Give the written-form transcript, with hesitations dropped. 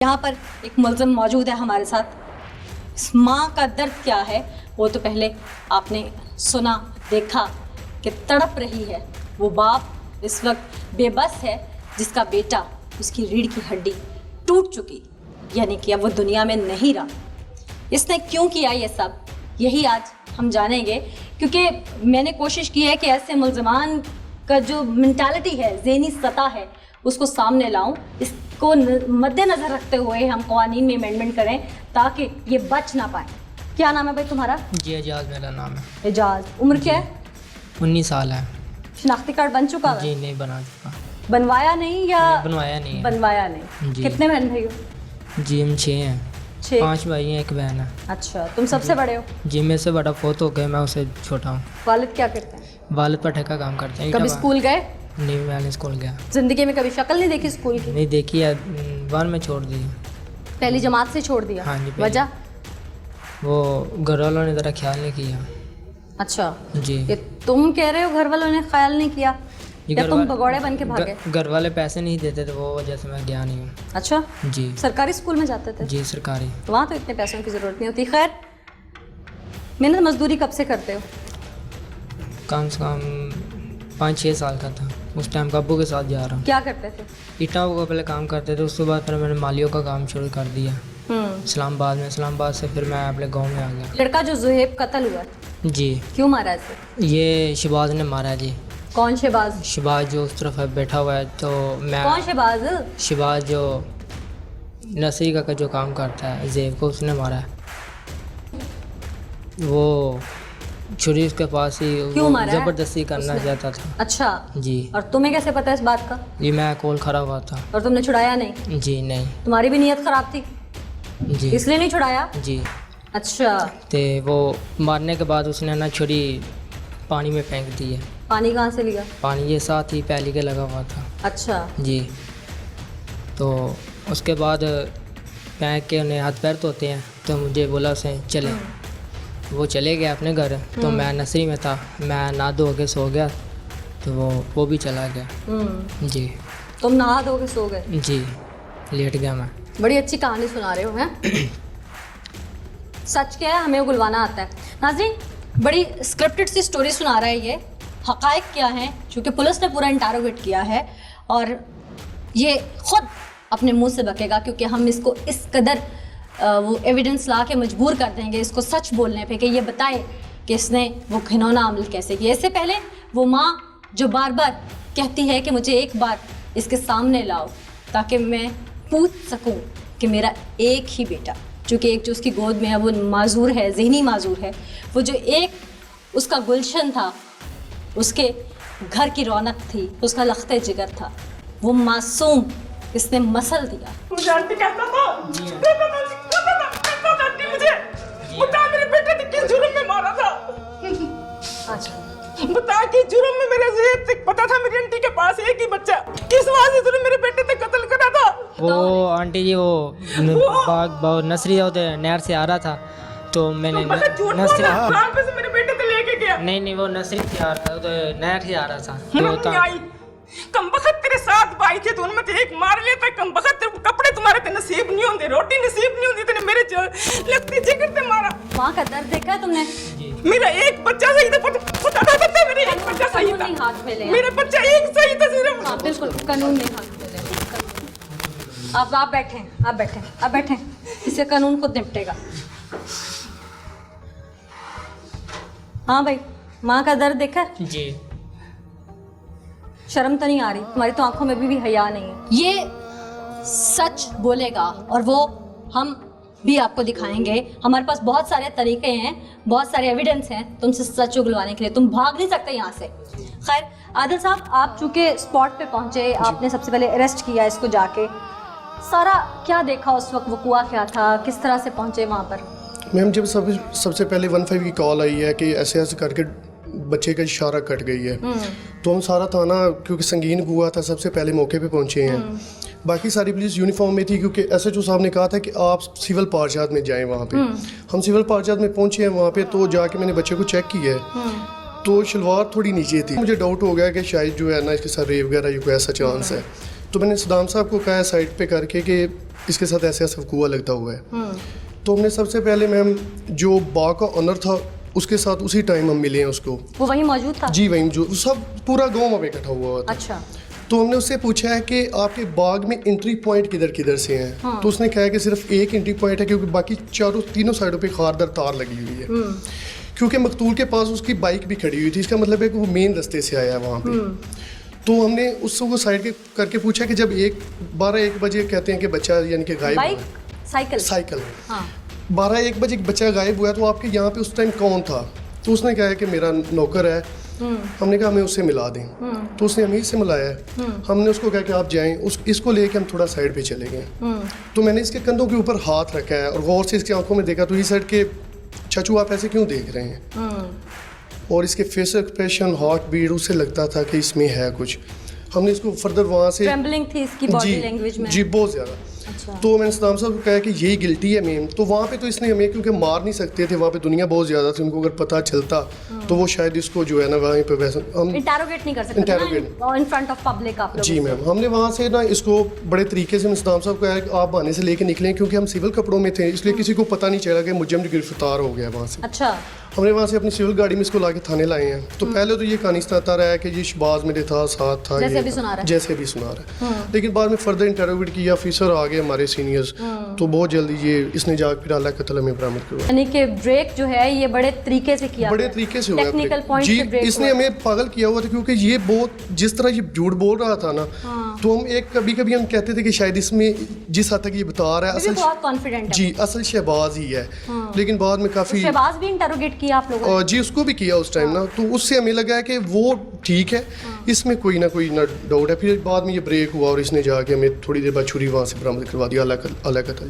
यहाँ पर एक मुलज़िम मौजूद है हमारे साथ। इस माँ का दर्द क्या है वो तो पहले आपने सुना देखा कि तड़प रही है। वो बाप इस वक्त बेबस है जिसका बेटा, उसकी रीढ़ की हड्डी टूट चुकी, यानी कि अब वो दुनिया में नहीं रहा। इसने क्यों किया ये सब, यही आज हम जानेंगे, क्योंकि मैंने कोशिश की है कि ऐसे मुलज़मान का जो मेंटालिटी है, ज़हनी सतह है, उसको सामने लाऊं। इसको मद्देनज़र रखते हुए हम क़वानीन में अमेंडमेंट करें ताकि ये बच ना पाए। क्या नाम है भाई तुम्हारा? जी एजाज मेरा नाम है। एजाज, उम्र क्या है? 19 साल है। शनाख्ती कार्ड बन चुका है? जी नहीं बना चुका। बनवाया नहीं या? बनवाया नहीं है। बनवाया नहीं। जी। कितने बहन भाई हो? जी हम 6 हैं। 6। 5 भाई हैं, 1 बहन है। अच्छा, तुम सबसे बड़े हो? जी। मेरे से बड़ा फोत हो गया, मैं उससे छोटा हूँ। वालिद क्या करते हैं? वालिद पर ठेका काम करते हैं। कभी स्कूल गए? नहीं, मैंने स्कूल गया जिंदगी में कभी शक्ल नहीं देखी स्कूल की? नहीं देखी है, 1 में छोड़ दी। पहली जमात से छोड़ दिया? हाँ जी। वजह? वो घर वालों ने ज़रा ख्याल नहीं किया। अच्छा जी। ये तुम कह रहे हो घर वालों ने ख्याल नहीं किया, या तुम भगौड़े बन के भागे? घर वाले पैसे नहीं देते थे, वो वजह से मैं गया नहीं हूँ। अच्छा जी। सरकारी स्कूल में जाते थे? जी सरकारी। तो वहाँ तो इतने पैसों की ज़रूरत नहीं होती। खैर, मेहनत मजदूरी कब से करते हो? कम से कम 5-6 साल का था, उस टाइम अब्बू के साथ जा रहा हूँ। क्या करते थे? ईटाओं का पहले काम करते थे, उसके बाद फिर मैंने मालियों का काम शुरू कर दिया इस्लामाबाद में। इस्लामाबाद से फिर मैं अपने गांव में आ गया। लड़का जो जुहेब कत्ल हुआ, जी, क्यों मारा इसे? ये शहबाज ने मारा जी। कौन शहबाज? शहबाज जो उस तरफ है बैठा हुआ है, तो मैं कौन शहबाज? शहबाज जो नसरी का जो काम करता है जेब को, उसने मारा है। वो छुरी उसके पास ही, क्यों मारा है? ज़बरदस्ती करना चाहता था। अच्छा जी। और तुम्हें कैसे पता इस बात का? जी मैं कॉल खड़ा हुआ था। और तुमने छुड़ाया नहीं? जी नहीं। तुम्हारी भी नीयत खराब थी जी इसलिए नहीं छुड़ाया? जी। अच्छा, तो वो मारने के बाद उसने ना छुरी पानी में फेंक दी है। पानी कहाँ से लिया? पानी ये साथ ही पहली के लगा हुआ था। अच्छा जी। तो उसके बाद फेंक के उन्हें हाथ पैर धोते हैं, तो मुझे बोला उसे चले। वो चले गए अपने घर, तो मैं नसरी में था, मैं नहा धो के सो गया, तो वो भी चला गया। जी। तुम नहा धो के सो गए? जी, लेट गया मैं। बड़ी अच्छी कहानी सुना रहे हो हैं। सच क्या है, हमें उगलवाना आता है। नाज़रीन, बड़ी स्क्रिप्टेड सी स्टोरी सुना रहा है ये। हक़ाइक़ क्या हैं, चूँकि पुलिस ने पूरा इंटरोगेट किया है और ये ख़ुद अपने मुंह से बकेगा, क्योंकि हम इसको इस कदर वो एविडेंस ला के मजबूर कर देंगे इसको सच बोलने पे कि ये बताए कि इसने वो घिनौना अमल कैसे किया। इससे पहले वो माँ जो बार बार कहती है कि मुझे एक बार इसके सामने लाओ ताकि मैं पूछ सकूं कि मेरा एक ही बेटा, चूँकि एक जो उसकी गोद में है वो माजूर है, ज़हनी माजूर है, वो जो एक उसका गुलशन था, उसके घर की रौनक थी, उसका लख्ते जिगर था, वो मासूम इसने मसल दिया। मुझे आंटी कहता था मुझे बता मेरे बेटे ने किस जुर्म में मारा था। अच्छा, बता कि जुर्म में मेरे ज़ेब से पता था मेरी आंटी के पास एक ही बच्चा, किस वजह से मेरे बेटे ने कत्ल करा था। वो आंटी जी वो नसरी होते नहर से आ रहा था, तो मैंने नसरी से मेरे बेटे से लेके गया। नहीं वो नसरी से आ रहा था, तो नहर से आ रहा था। कमबख्त तेरे साथ भाई थे, तो उनमें से एक मार लेता। कमबख्त तेरे कपड़े तुम्हारे ते नसीब नहीं होंगे, रोटी नसीब नहीं होंगी, तेने मेरे लगती जिगर ते मारा। माँ का दर्द देखा है तुमने? मेरा एक बच्चा सही था, पता था मेरे एक बच्चा सही था, हाथ में ले। मेरा बच्चा एक सही था सिर्फ। हाँ बिल्कुल, कानून ने हाथ में ले। अब आप बैठें, इससे कानून खुद निपटेगा। हाँ भाई, माँ का दर्द देखा है? जी। शर्म तो नहीं आ रही? तुम्हारी तो आंखों में भी हया नहीं है। ये सच बोलेगा और वो हम भी आपको दिखाएंगे। हमारे पास बहुत सारे तरीके हैं, बहुत सारे एविडेंस हैं तुमसे सच उगलवाने के लिए। तुम भाग नहीं सकते यहाँ से। खैर आदिल साहब, आप चूँकि स्पॉट पे पहुँचे, आपने सबसे पहले अरेस्ट किया इसको जाके, सारा क्या देखा उस वक्त, वो हुआ क्या था, किस तरह से पहुँचे वहाँ पर? मैम जब सबसे पहले 15 की कॉल आई है कि ऐसे ऐसे करके बच्चे का इशारा कट गई है, तो हम सारा थाना, क्योंकि संगीन हुआ था, सबसे पहले मौके पे पहुंचे हैं। बाकी सारी पुलिस यूनिफॉर्म में थी, क्योंकि एसएचओ साहब ने कहा था कि आप सिविल पार्जात में जाएं वहाँ पे। हम सिविल पार्जात में पहुंचे हैं वहाँ पे, तो जाके मैंने बच्चे को चेक किया है, तो शलवार थोड़ी नीचे थी। मुझे डाउट हो गया कि शायद जो है ना इसके साथ रेप वगैरह कोई ऐसा चांस है, तो मैंने सदाम साहब को कहा साइड पे करके कि इसके साथ ऐसे ऐसा कुआ लगता हुआ है। तो हमने सबसे पहले मैम जो बाग का ऑनर था उसके साथ उसी टाइम हम मिले हैं उसको। वो वहीं मौजूद था? जी वहीं जो सब पूरा गाँव में इकट्ठा हुआ था। अच्छा। तो हमने उससे पूछा है कि आपके बाग में एंट्री पॉइंट किधर किधर से हैं। हाँ। तो उसने कहा कि सिर्फ एक एंट्री पॉइंट है क्योंकि बाकी तीनों साइडों पे खारदार तार लगी हुई है। क्योंकि मकतूल के पास उसकी बाइक भी खड़ी हुई थी, इसका मतलब है कि वो मेन रास्ते से आया है वहाँ पे। तो हमने उससे वो साइड के करके पूछा कि जब 12-1 बजे कहते हैं कि बच्चा यानी कि गायब बाइक हुआ, साइकिल हाँ। 12-1 बजे बच्चा गायब हुआ तो आपके यहाँ पे उस टाइम कौन था? तो उसने कहा कि मेरा नौकर है। हमने कहा हमें उससे मिला दें। तो उसने हमें से मिलाया है। हमने उसको कहा कि आप जाएं, इसको लेके हम थोड़ा साइड पे चले गए। तो मैंने इसके कंधों के ऊपर हाथ रखा है और गौर से इसकी आंखों में देखा तो ये साइड के चाचू आप ऐसे क्यों देख रहे हैं? और इसके फेस एक्सप्रेशन, हार्ट बीट, उससे लगता था कि इसमें है कुछ। हमने इसको फर्दर वहाँ से ट्रेम्बलिंग थी इसकी बॉडी लैंग्वेज में। जी बहुत ज़्यादा। अच्छा। तो मैंने सदाम साहब को कहा कि यही गिल्टी है मेन। तो वहाँ पे तो इसने हमें क्योंकि मार नहीं सकते थे, वहाँ पे दुनिया बहुत ज़्यादा थी, उनको अगर पता चलता तो वो शायद इसको जो है ना वहीं पे वैसे हम इंटरोगेट नहीं कर सकते इन फ्रंट ऑफ पब्लिक आप लोगों जी मैम। हमने वहाँ से ना इसको बड़े तरीके से सदाम साहब को कहा कि आप बहाने से लेके निकलें क्योंकि हम सिविल कपड़ों में थे, इसलिए किसी को पता नहीं चला कि मुजरिम गिरफ्तार हो गया वहाँ से। अच्छा। हमने वहाँ से अपनी सिविल गाड़ी में इसको लाके थाने लाए हैं। तो पहले तो ये कहानी सुनाता रहा है कि ये शहबाज मेरे था, साथ था, जैसे अभी सुना रहा है। जैसे भी सुना रहा है। लेकिन बाद में फर्दर इंटरोगेट किया, ऑफिसर आ गए हमारे सीनियर्स, तो बहुत जल्दी ये इसने जाकर फिर आला कत्ल में बरामद करवाया। यानी कि ब्रेक जो है ये बड़े तरीके से किया, बड़े तरीके से हुआ टेक्निकल पॉइंट जी। से ब्रेक इसने हमें पागल किया हुआ था क्योंकि ये बहुत जिस तरह ये झूठ बोल रहा था ना, तो हम कभी कभी हम कहते थे कि शायद इसमें जिस हद तक ये बता रहा है असल बहुत कॉन्फिडेंट है जी असल शहबाज ही है। लेकिन बाद में काफी शहबाज भी इंटरोगेट किया आप लोगों ने? जी उसको भी किया उस टाइम ना, तो उससे हमें लगा है कि वो ठीक है, इसमें कोई ना डाउट है। फिर बाद में ये ब्रेक हुआ और इसने जाके हमें थोड़ी देर बाद छुरी वहाँ से बरामद करवा दिया, अला कत्ल।